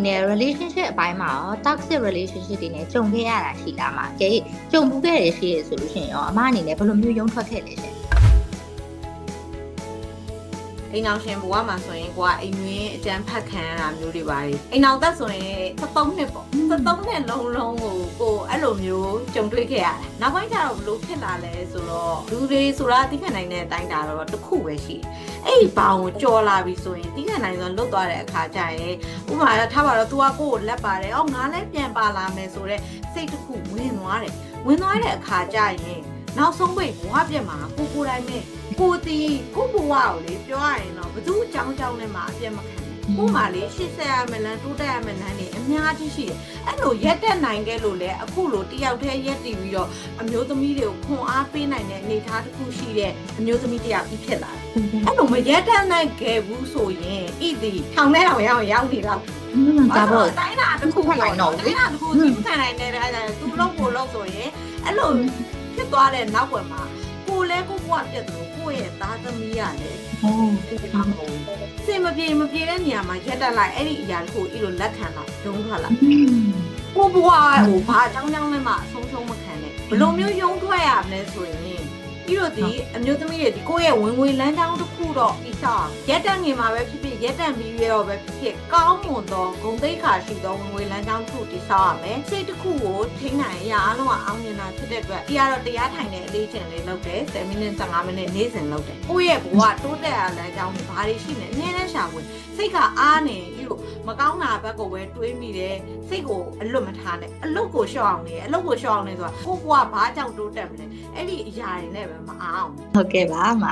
နဲ့ relationship အပိုင်းမှာရော toxic relationship တွေနဲ့ကြုံခဲ့ရတာရှိလားမှာကြည့်ကြုံဘူးခဲ့ရရှိရဆိုလို့ရှိရင်ရောအမအနေနဲ့ဘယ်လိုမျိုးရုံထွက်ခဲ့လဲရှင်အိမ်အောင်ရှင်ဘဝမှာဆိုရင်ကိုကအိမ်တွင်းအကျန်းဖတ်ခံရတာမျိုးတွေပါတယ်အိမ်အောင်သက်ဆိုရင်73နှစ်ပေါ့73နှစ်လုံးကိုအဲ့လိုမျိုးကြုံတွေ့ခဲ့ရတာနောက်ပိုင်းကျတော့ဘလို့ဖြစ်လာလဲဆိုတော့လူတွေဆိုတာသိခံနိုင်တဲ့အတိုင်းတာတော့တစ်ခုပဲရှိအဲ့ဒီဘောင်ကိုကြော်လာပြီဆိုရင်သိခံနိုင်ဆိုလွတ်သွားတဲ့အခါကျရင်ဥပမာထားပါတော့ तू ကကိုယ်လက်ပါတယ်ငါလည်းပြန်ပါလာမယ်ဆိုတော့စိတ်တစ်ခုဝင်သွားတယ်ဝင်သွားတဲ့အခါကျရင်နောက်ဆုံးပိတ်ဘဝပြတ်မှာကိုတိုင်းနဲ့ကိုတီကိုဘဝကိုလေပြောရရင်တော့ဘသူအကြောင်းနဲ့မှအပြတ်မခံဘူးကိုမှလေရှစ်ဆက်ရမလန်းတိုးတက်ရမလန်းနေအများကြီးရှိတယ်အဲ့လိုရက်တက်နိုင်ခဲ့လို့လေအခုလိုတယောက်တည်းရက်တည်ပြီးတော့အမျိုးသမီးတွေကိုခွန်အားပေးနိုင်တဲ့အနေအထားတစ်ခုရှိတဲ့အမျိုးသမီးတယောက်ပြီးဖြစ်လာတယ်အဲ့လိုမရက်တက်နိုင်ခဲ့ဘူးဆိုရင်ဣတိထောင်ထဲတောင်ရောက်နေတော့ဒါပေါ့တိုင်းတာတစ်ခုနိုင်တော့တိုင်းတာတစ်ခုစီးခံနိုင်တဲ့အဲ့ဒါသူလုံးကိုလုံးဆိုရင်အဲ့လိုဖြစ်သွားတဲ့နောက်ွယ်မှာကိုလဲကိုဘဝပြတ်တယ်ကိုရဲ့သားသမီးရတယ်စင်မပြေတဲ့နေရာမှာရက်တက်လိုက်အဲ့ဒီအရာကိုဤလိုလက်ခံလိုက်ရုံးထွက်လာကိုဘဝဟိုဘာအကြောင်းလဲမှအဆုံးမခံနဲ့ဘလိုမျိုးရုံးထွက်ရမလဲဆိုရင်ပြီးတော့ဒီအမျိုးသမီးတွေဒီကိုယ့်ရဲ့ဝင်ငွေလမ်းကြောင်းတစ်ခုတော့အစားရက်တက်ငင်မှာပဲဖြစ်ဖြစ်ရက်တက်ပြီးရောပဲဖြစ်ဖြစ်ကောင်းမွန်သောဂုဏ်သိက္ခာရှိသောဝင်ငွေလမ်းကြောင်းတစ်ခုတည်ဆောက်ရမယ်စိတ်တစ်ခုကိုထိန်းနိုင်ရအားလုံးကအောင်မြင်တာဖြစ်တဲ့အတွက်ဒီကတော့တရားထိုင်တဲ့အလေးချိန်လေးလုပ်တယ်10မိနစ်15မိနစ်နေ့စဉ်လုပ်တယ်ကိုယ့်ရဲ့ဘဝတိုးတက်ရလမ်းကြောင်းတွေဘာတွေရှိနေအနည်းနဲ့ရှာဝင်စိတ်ကအားနေပြီးတော့မကောင်းတာဘက်ကိုပဲတွေးမိတယ်စိတ်ကိုအလွတ်မထားနဲ့အလုပ်ကိုရှော့အောင်နေအလုပ်ကိုရှော့အောင်နေဆိုတာကိုယ့်ဘဝဘာကြောင့်တိုးတက်မလဲအဲ့ဒီအရာတွေနဲ့ပဲမအောင်ဟုတ်ကဲ့ပါအမ